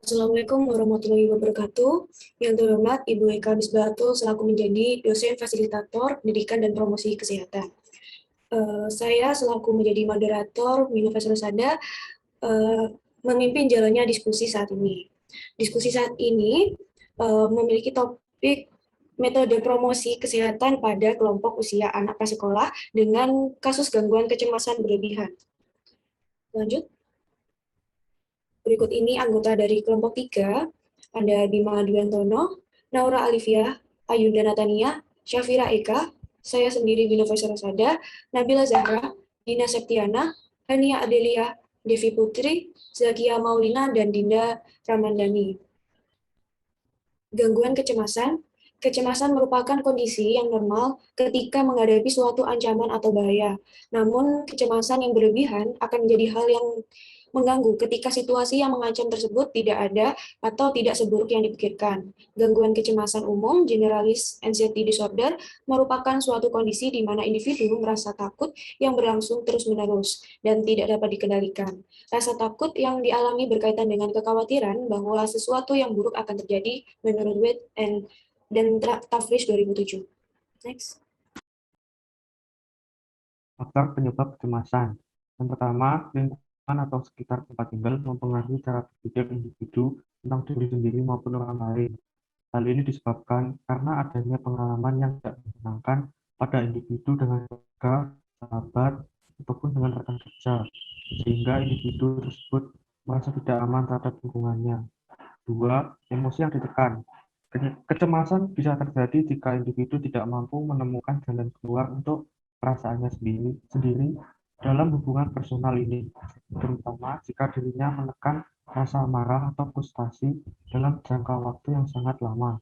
Assalamualaikum warahmatullahi wabarakatuh. Yang terhormat Ibu Eka Misbahatul selaku menjadi dosen fasilitator pendidikan dan promosi kesehatan. Saya selaku menjadi moderator Universitas Sada memimpin jalannya diskusi saat ini. Diskusi saat ini memiliki topik metode promosi kesehatan pada kelompok usia anak prasekolah dengan kasus gangguan kecemasan berlebihan. Lanjut. Berikut ini anggota dari kelompok 3, ada Bima Dwiantono, Naura Alivia, Ayunda Natania, Syafira Eka, saya sendiri Bina Sada, Nabila Zahra, Dina Septiana, Hania Adelia, Devi Putri, Zakia Maulina, dan Dinda Ramandani. Gangguan kecemasan. Kecemasan merupakan kondisi yang normal ketika menghadapi suatu ancaman atau bahaya. Namun, kecemasan yang berlebihan akan menjadi hal yang mengganggu ketika situasi yang mengancam tersebut tidak ada atau tidak seburuk yang dipikirkan. Gangguan kecemasan umum, generalized anxiety disorder, merupakan suatu kondisi di mana individu merasa takut yang berlangsung terus-menerus dan tidak dapat dikendalikan. Rasa takut yang dialami berkaitan dengan kekhawatiran bahwa sesuatu yang buruk akan terjadi menurut Waite dan Tafrish 2007. Next. Faktor penyebab kecemasan. Yang pertama, lingkungan atau sekitar tempat tinggal mempengaruhi cara berpikir individu tentang diri sendiri maupun orang lain. Hal ini disebabkan karena adanya pengalaman yang tidak menyenangkan pada individu dengan keluarga, sahabat, ataupun dengan rekan kerja, sehingga individu tersebut merasa tidak aman terhadap lingkungannya. 2. Emosi yang ditekan. Kecemasan bisa terjadi jika individu tidak mampu menemukan jalan keluar untuk perasaannya sendiri dalam hubungan personal ini, terutama jika dirinya menekan rasa marah atau frustasi dalam jangka waktu yang sangat lama.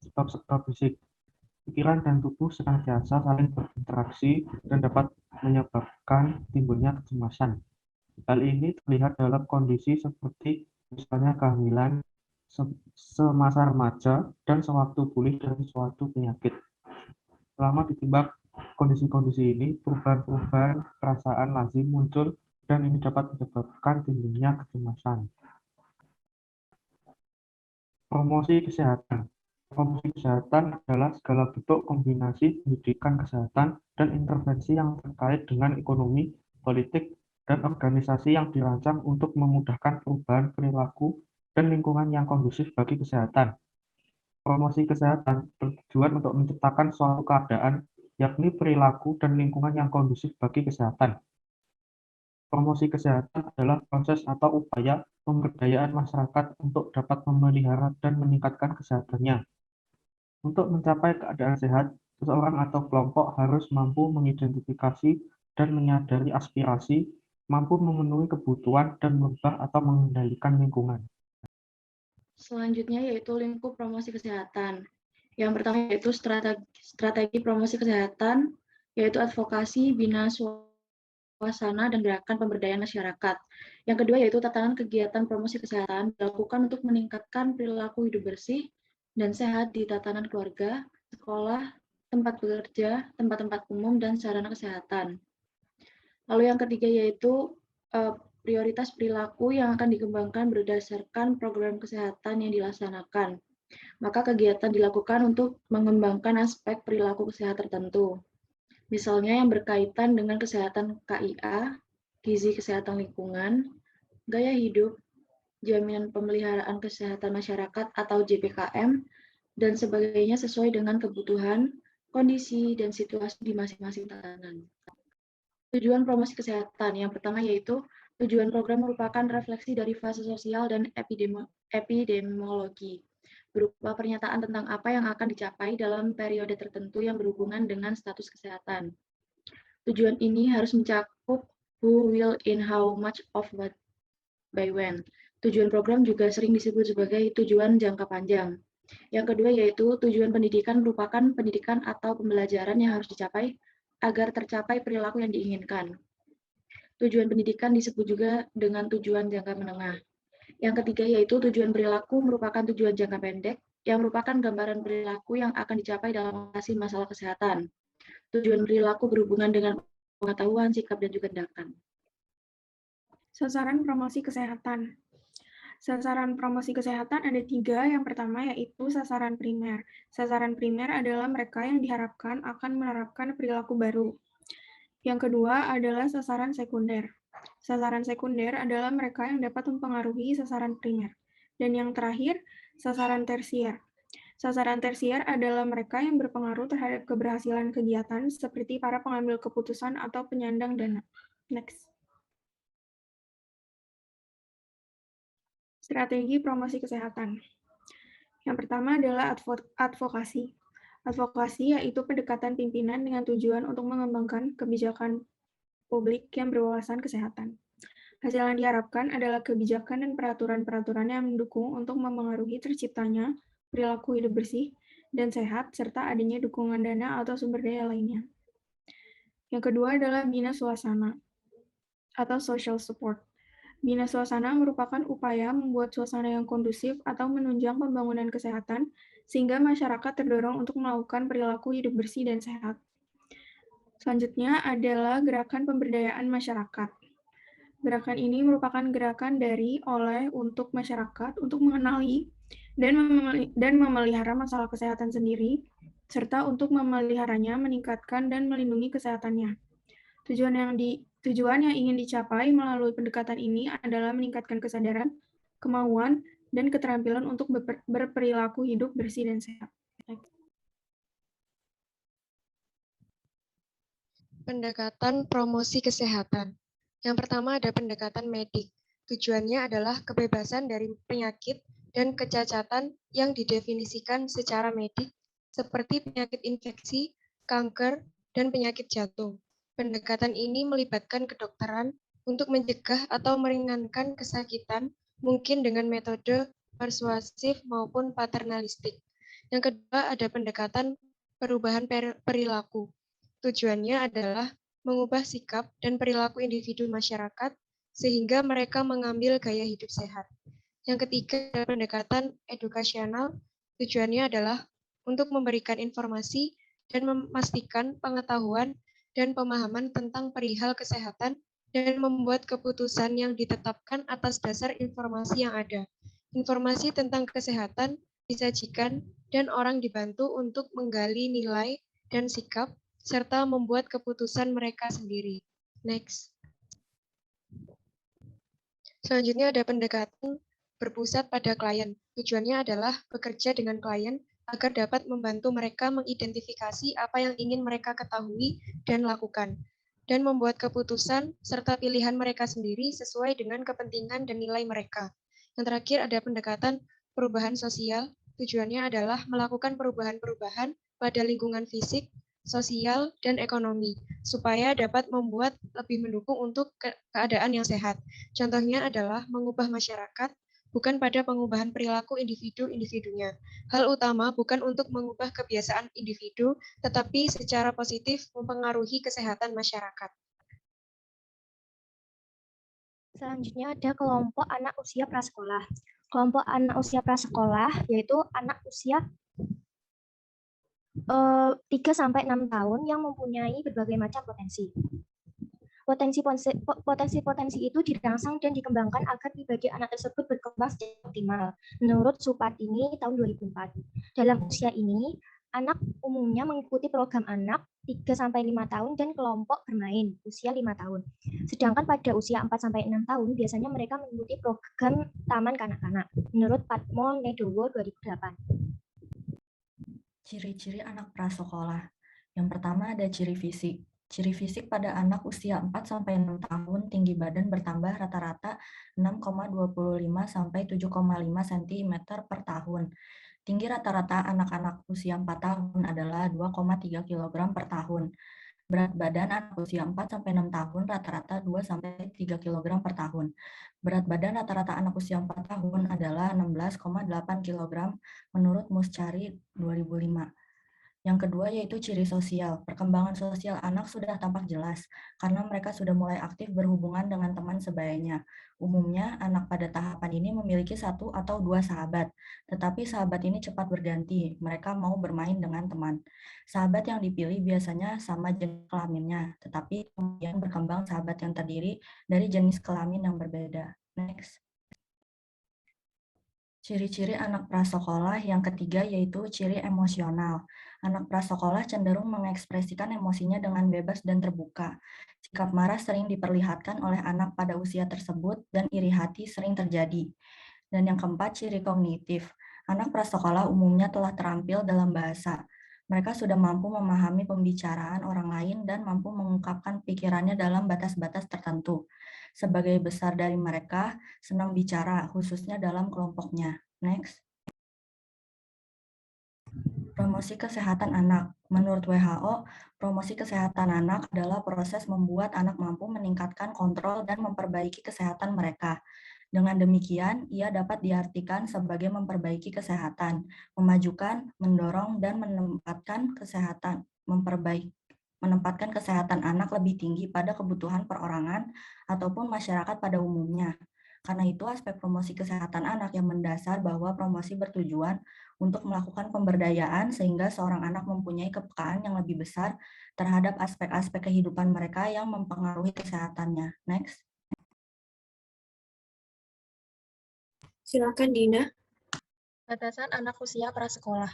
Sebab-sebab fisik. Pikiran dan tubuh senantiasa saling berinteraksi dan dapat menyebabkan timbulnya kecemasan. Hal ini terlihat dalam kondisi seperti misalnya kehamilan, semasa remaja, dan sewaktu pulih dari suatu penyakit. Selama ditimbang kondisi-kondisi ini, perubahan-perubahan perasaan lazim muncul dan ini dapat menyebabkan timbulnya kecemasan. Promosi kesehatan. Promosi kesehatan adalah segala bentuk kombinasi pendidikan kesehatan dan intervensi yang terkait dengan ekonomi, politik, dan organisasi yang dirancang untuk memudahkan perubahan perilaku dan lingkungan yang kondusif bagi kesehatan. Promosi kesehatan bertujuan untuk menciptakan suatu keadaan, yakni perilaku dan lingkungan yang kondusif bagi kesehatan. Promosi kesehatan adalah proses atau upaya pemberdayaan masyarakat untuk dapat memelihara dan meningkatkan kesehatannya. Untuk mencapai keadaan sehat, seseorang atau kelompok harus mampu mengidentifikasi dan menyadari aspirasi, mampu memenuhi kebutuhan dan merubah atau mengendalikan lingkungan. Selanjutnya yaitu lingkup promosi kesehatan. Yang pertama yaitu strategi promosi kesehatan, yaitu advokasi, bina suasana, dan gerakan pemberdayaan masyarakat. Yang kedua yaitu tatanan kegiatan promosi kesehatan dilakukan untuk meningkatkan perilaku hidup bersih dan sehat di tatanan keluarga, sekolah, tempat bekerja, tempat-tempat umum, dan sarana kesehatan. Lalu yang ketiga yaitu prioritas perilaku yang akan dikembangkan berdasarkan program kesehatan yang dilaksanakan. Maka kegiatan dilakukan untuk mengembangkan aspek perilaku kesehatan tertentu. Misalnya yang berkaitan dengan kesehatan KIA, gizi kesehatan lingkungan, gaya hidup, jaminan pemeliharaan kesehatan masyarakat atau JPKM, dan sebagainya sesuai dengan kebutuhan, kondisi, dan situasi di masing-masing tatanan. Tujuan promosi kesehatan yang pertama yaitu tujuan program merupakan refleksi dari fase sosial dan epidemiologi, berupa pernyataan tentang apa yang akan dicapai dalam periode tertentu yang berhubungan dengan status kesehatan. Tujuan ini harus mencakup who will in how much of what by when. Tujuan program juga sering disebut sebagai tujuan jangka panjang. Yang kedua yaitu tujuan pendidikan merupakan pendidikan atau pembelajaran yang harus dicapai agar tercapai perilaku yang diinginkan. Tujuan pendidikan disebut juga dengan tujuan jangka menengah. Yang ketiga yaitu tujuan perilaku merupakan tujuan jangka pendek yang merupakan gambaran perilaku yang akan dicapai dalam mengatasi masalah kesehatan. Tujuan perilaku berhubungan dengan pengetahuan, sikap, dan juga tindakan. Sasaran promosi kesehatan. Sasaran promosi kesehatan ada 3. Yang pertama yaitu sasaran primer. Sasaran primer adalah mereka yang diharapkan akan menerapkan perilaku baru. Yang kedua adalah sasaran sekunder. Sasaran sekunder adalah mereka yang dapat mempengaruhi sasaran primer. Dan yang terakhir, sasaran tersier. Sasaran tersier adalah mereka yang berpengaruh terhadap keberhasilan kegiatan seperti para pengambil keputusan atau penyandang dana. Next. Strategi promosi kesehatan. Yang pertama adalah advokasi. Advokasi yaitu pendekatan pimpinan dengan tujuan untuk mengembangkan kebijakan publik yang berwawasan kesehatan. Hasil yang diharapkan adalah kebijakan dan peraturan-peraturan yang mendukung untuk memengaruhi terciptanya perilaku hidup bersih dan sehat, serta adanya dukungan dana atau sumber daya lainnya. Yang kedua adalah bina suasana atau social support. Bina suasana merupakan upaya membuat suasana yang kondusif atau menunjang pembangunan kesehatan, sehingga masyarakat terdorong untuk melakukan perilaku hidup bersih dan sehat. Selanjutnya adalah gerakan pemberdayaan masyarakat. Gerakan ini merupakan gerakan dari, oleh, untuk masyarakat untuk mengenali dan memelihara masalah kesehatan sendiri, serta untuk memeliharanya, meningkatkan, dan melindungi kesehatannya. Tujuan yang ingin dicapai melalui pendekatan ini adalah meningkatkan kesadaran, kemauan, dan keterampilan untuk berperilaku hidup bersih dan sehat. Pendekatan promosi kesehatan. Yang pertama ada pendekatan medik. Tujuannya adalah kebebasan dari penyakit dan kecacatan yang didefinisikan secara medik, seperti penyakit infeksi, kanker, dan penyakit jantung. Pendekatan ini melibatkan kedokteran untuk mencegah atau meringankan kesakitan, mungkin dengan metode persuasif maupun paternalistik. Yang kedua ada pendekatan perubahan perilaku. Tujuannya adalah mengubah sikap dan perilaku individu masyarakat sehingga mereka mengambil gaya hidup sehat. Yang ketiga, pendekatan edukasional. Tujuannya adalah untuk memberikan informasi dan memastikan pengetahuan dan pemahaman tentang perihal kesehatan dan membuat keputusan yang ditetapkan atas dasar informasi yang ada. Informasi tentang kesehatan disajikan dan orang dibantu untuk menggali nilai dan sikap serta membuat keputusan mereka sendiri. Next. Selanjutnya ada pendekatan berpusat pada klien. Tujuannya adalah bekerja dengan klien agar dapat membantu mereka mengidentifikasi apa yang ingin mereka ketahui dan lakukan, dan membuat keputusan serta pilihan mereka sendiri sesuai dengan kepentingan dan nilai mereka. Yang terakhir ada pendekatan perubahan sosial. Tujuannya adalah melakukan perubahan-perubahan pada lingkungan fisik, sosial, dan ekonomi, supaya dapat membuat lebih mendukung untuk keadaan yang sehat. Contohnya adalah mengubah masyarakat, bukan pada pengubahan perilaku individu-individunya. Hal utama bukan untuk mengubah kebiasaan individu, tetapi secara positif mempengaruhi kesehatan masyarakat. Selanjutnya ada kelompok anak usia prasekolah. Kelompok anak usia prasekolah yaitu anak usia 3-6 tahun yang mempunyai berbagai macam potensi. Potensi itu dirangsang dan dikembangkan agar pribadi anak tersebut berkembang secara optimal. Menurut Supardini tahun 2004. Dalam usia ini, anak umumnya mengikuti program anak 3-5 tahun dan kelompok bermain usia 5 tahun. Sedangkan pada usia 4-6 tahun biasanya mereka mengikuti program taman kanak-kanak. Menurut Patmo Nedowo 2008. Ciri-ciri anak prasekolah. Yang pertama ada ciri fisik. Ciri fisik pada anak usia 4-6 tahun tinggi badan bertambah rata-rata 6,25 sampai 7,5 cm per tahun. Tinggi rata-rata anak-anak usia 4 tahun adalah 2,3 kg per tahun. Berat badan anak usia 4-6 tahun rata-rata 2-3 kg per tahun. Berat badan rata-rata anak usia 4 tahun adalah 16,8 kg menurut Muschari 2005. Yang kedua yaitu ciri sosial. Perkembangan sosial anak sudah tampak jelas karena mereka sudah mulai aktif berhubungan dengan teman sebayanya. Umumnya anak pada tahapan ini memiliki 1 atau 2 sahabat, tetapi sahabat ini cepat berganti. Mereka mau bermain dengan teman. Sahabat yang dipilih biasanya sama jenis kelaminnya, tetapi kemudian berkembang sahabat yang terdiri dari jenis kelamin yang berbeda. Next. Ciri-ciri anak prasekolah yang ketiga yaitu ciri emosional. Anak prasekolah cenderung mengekspresikan emosinya dengan bebas dan terbuka. Sikap marah sering diperlihatkan oleh anak pada usia tersebut dan iri hati sering terjadi. Dan yang keempat, ciri kognitif. Anak prasekolah umumnya telah terampil dalam bahasa. Mereka sudah mampu memahami pembicaraan orang lain dan mampu mengungkapkan pikirannya dalam batas-batas tertentu. Sebagai besar dari mereka, senang bicara, khususnya dalam kelompoknya. Next. Promosi kesehatan anak. Menurut WHO, promosi kesehatan anak adalah proses membuat anak mampu meningkatkan kontrol dan memperbaiki kesehatan mereka. Dengan demikian, ia dapat diartikan sebagai memperbaiki kesehatan, memajukan, mendorong, dan menempatkan kesehatan anak lebih tinggi pada kebutuhan perorangan ataupun masyarakat pada umumnya. Karena itu, aspek promosi kesehatan anak yang mendasar bahwa promosi bertujuan untuk melakukan pemberdayaan sehingga seorang anak mempunyai kepekaan yang lebih besar terhadap aspek-aspek kehidupan mereka yang mempengaruhi kesehatannya. Next. Silakan Dina. Batasan anak usia prasekolah.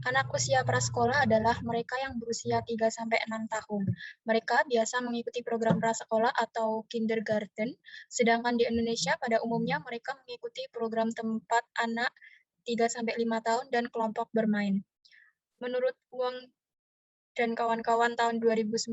Anak usia prasekolah adalah mereka yang berusia 3-6 tahun. Mereka biasa mengikuti program prasekolah atau kindergarten, sedangkan di Indonesia pada umumnya mereka mengikuti program tempat anak 3-5 tahun dan kelompok bermain. Menurut Wong dan kawan-kawan tahun 2009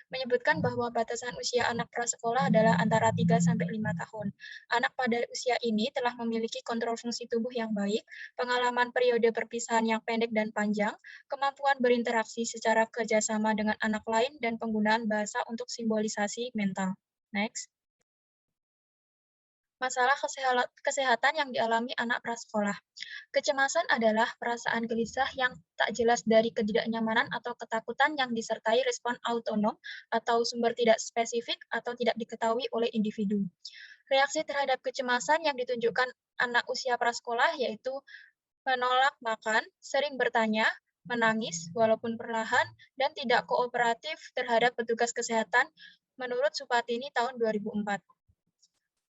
menyebutkan bahwa batasan usia anak prasekolah adalah antara 3-5 tahun. Anak pada usia ini telah memiliki kontrol fungsi tubuh yang baik, pengalaman periode perpisahan yang pendek dan panjang, kemampuan berinteraksi secara kerjasama dengan anak lain, dan penggunaan bahasa untuk simbolisasi mental. Next. Masalah kesehatan yang dialami anak prasekolah. Kecemasan adalah perasaan gelisah yang tak jelas dari ketidaknyamanan atau ketakutan yang disertai respon autonom atau sumber tidak spesifik atau tidak diketahui oleh individu. Reaksi terhadap kecemasan yang ditunjukkan anak usia prasekolah yaitu menolak makan, sering bertanya, menangis walaupun perlahan, dan tidak kooperatif terhadap petugas kesehatan menurut Supatini tahun 2004.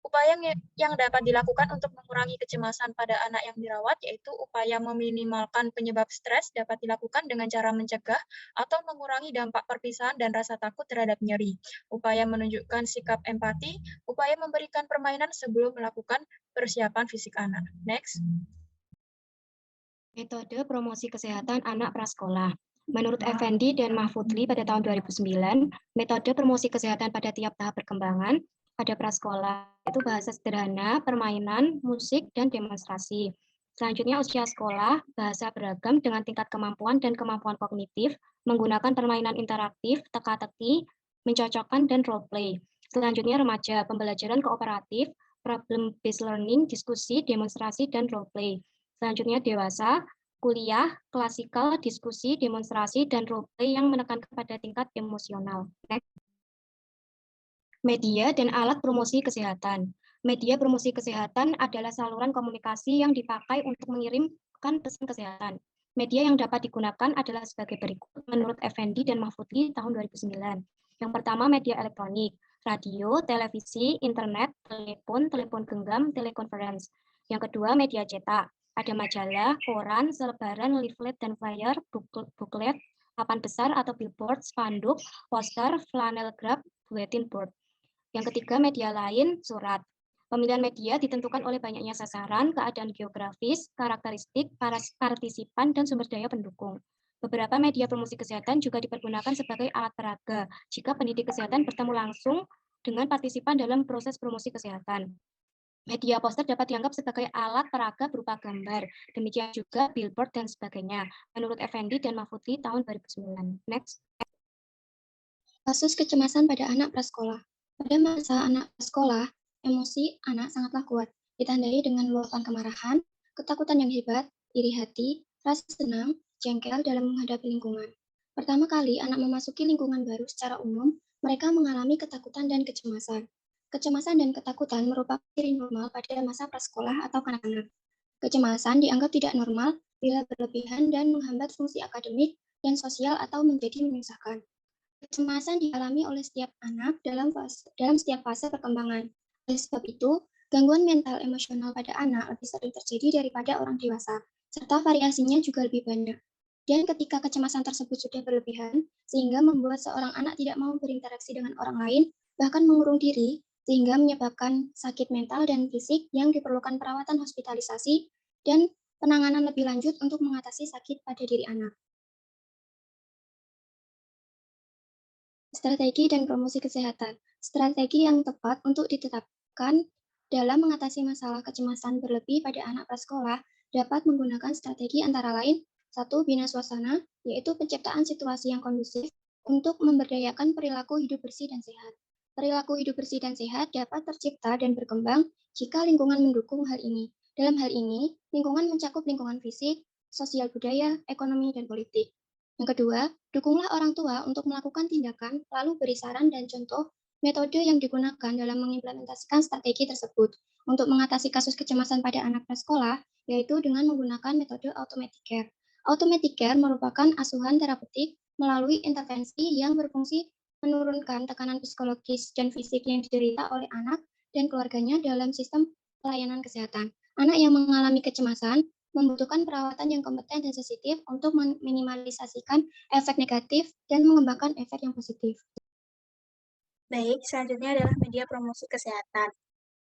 Upaya yang dapat dilakukan untuk mengurangi kecemasan pada anak yang dirawat yaitu upaya meminimalkan penyebab stres dapat dilakukan dengan cara mencegah atau mengurangi dampak perpisahan dan rasa takut terhadap nyeri. Upaya menunjukkan sikap empati, upaya memberikan permainan sebelum melakukan persiapan fisik anak. Next. Metode promosi kesehatan anak prasekolah. Menurut Effendi dan Mahfudli pada tahun 2009, metode promosi kesehatan pada tiap tahap perkembangan pada prasekolah itu bahasa sederhana, permainan, musik, dan demonstrasi. Selanjutnya usia sekolah, bahasa beragam dengan tingkat kemampuan dan kemampuan kognitif, menggunakan permainan interaktif, teka-teki, mencocokkan, dan role play. Selanjutnya remaja, pembelajaran kooperatif, problem-based learning, diskusi, demonstrasi, dan role play. Selanjutnya dewasa, kuliah, klasikal, diskusi, demonstrasi, dan role play yang menekan kepada tingkat emosional. Next. Media dan alat promosi kesehatan. Media promosi kesehatan adalah saluran komunikasi yang dipakai untuk mengirimkan pesan kesehatan. Media yang dapat digunakan adalah sebagai berikut menurut Effendi dan Mahfudli tahun 2009. Yang pertama, media elektronik, radio, televisi, internet, telepon genggam, telekonferensi. Yang kedua, media cetak. Ada majalah, koran, selebaran, leaflet, dan flyer, booklet, papan besar atau billboard, spanduk, poster, flanel graph, bulletin board. Yang ketiga, media lain, surat. Pemilihan media ditentukan oleh banyaknya sasaran, keadaan geografis, karakteristik, partisipan, dan sumber daya pendukung. Beberapa media promosi kesehatan juga dipergunakan sebagai alat peraga jika pendidik kesehatan bertemu langsung dengan partisipan dalam proses promosi kesehatan. Media poster dapat dianggap sebagai alat peraga berupa gambar. Demikian juga billboard dan sebagainya. Menurut Effendi dan Mahfudli tahun 2009. Next. Kasus kecemasan pada anak prasekolah. Pada masa anak sekolah, emosi anak sangatlah kuat, ditandai dengan luapan kemarahan, ketakutan yang hebat, iri hati, rasa senang, jengkel dalam menghadapi lingkungan. Pertama kali anak memasuki lingkungan baru secara umum, mereka mengalami ketakutan dan kecemasan. Kecemasan dan ketakutan merupakan ciri normal pada masa prasekolah atau kanak-kanak. Kecemasan dianggap tidak normal bila berlebihan dan menghambat fungsi akademik dan sosial atau menjadi menyusahkan. Kecemasan dialami oleh setiap anak dalam setiap fase perkembangan. Oleh sebab itu, Gangguan mental emosional pada anak lebih sering terjadi daripada orang dewasa, serta variasinya juga lebih banyak. Dan ketika kecemasan tersebut sudah berlebihan, sehingga membuat seorang anak tidak mau berinteraksi dengan orang lain, bahkan mengurung diri, sehingga menyebabkan sakit mental dan fisik yang diperlukan perawatan hospitalisasi dan penanganan lebih lanjut untuk mengatasi sakit pada diri anak. Strategi dan promosi kesehatan. Strategi yang tepat untuk ditetapkan dalam mengatasi masalah kecemasan berlebih pada anak prasekolah dapat menggunakan strategi antara lain 1. Bina suasana, yaitu penciptaan situasi yang kondusif untuk memberdayakan perilaku hidup bersih dan sehat. Perilaku hidup bersih dan sehat dapat tercipta dan berkembang jika lingkungan mendukung hal ini. Dalam hal ini, lingkungan mencakup lingkungan fisik, sosial budaya, ekonomi, dan politik. Yang kedua, dukunglah orang tua untuk melakukan tindakan, lalu beri saran dan contoh metode yang digunakan dalam mengimplementasikan strategi tersebut untuk mengatasi kasus kecemasan pada anak prasekolah, yaitu dengan menggunakan metode automatic care. Automatic care merupakan asuhan terapeutik melalui intervensi yang berfungsi menurunkan tekanan psikologis dan fisik yang diderita oleh anak dan keluarganya dalam sistem pelayanan kesehatan. Anak yang mengalami kecemasan membutuhkan perawatan yang kompeten dan sensitif untuk meminimalisasikan efek negatif dan mengembangkan efek yang positif. Baik, selanjutnya adalah media promosi kesehatan.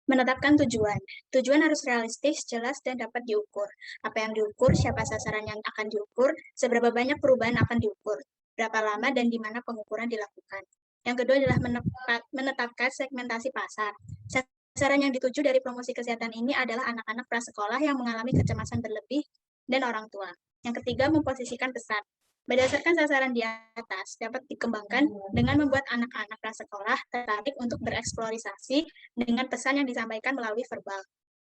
Menetapkan tujuan. Tujuan harus realistis, jelas, dan dapat diukur. Apa yang diukur, siapa sasaran yang akan diukur, seberapa banyak perubahan akan diukur, berapa lama dan di mana pengukuran dilakukan. Yang kedua adalah menetapkan segmentasi pasar. Sasaran yang dituju dari promosi kesehatan ini adalah anak-anak prasekolah yang mengalami kecemasan berlebih dan orang tua. Yang ketiga, memposisikan pesan. Berdasarkan sasaran di atas, dapat dikembangkan dengan membuat anak-anak prasekolah tertarik untuk bereksplorasi dengan pesan yang disampaikan melalui verbal.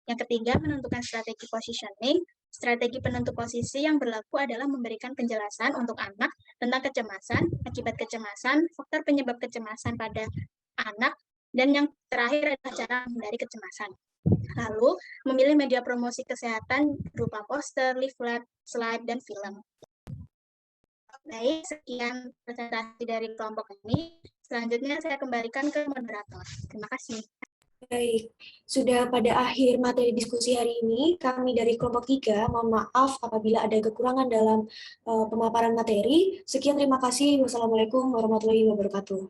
Yang ketiga, menentukan strategi positioning. Strategi penentu posisi yang berlaku adalah memberikan penjelasan untuk anak tentang kecemasan, akibat kecemasan, faktor penyebab kecemasan pada anak, dan yang terakhir adalah cara menghindari kecemasan. Lalu, memilih media promosi kesehatan berupa poster, leaflet, slide, dan film. Baik, sekian presentasi dari kelompok ini. Selanjutnya saya kembalikan ke moderator. Terima kasih. Baik, sudah pada akhir materi diskusi hari ini, kami dari kelompok 3 mohon maaf apabila ada kekurangan dalam pemaparan materi. Sekian, terima kasih. Wassalamualaikum warahmatullahi wabarakatuh.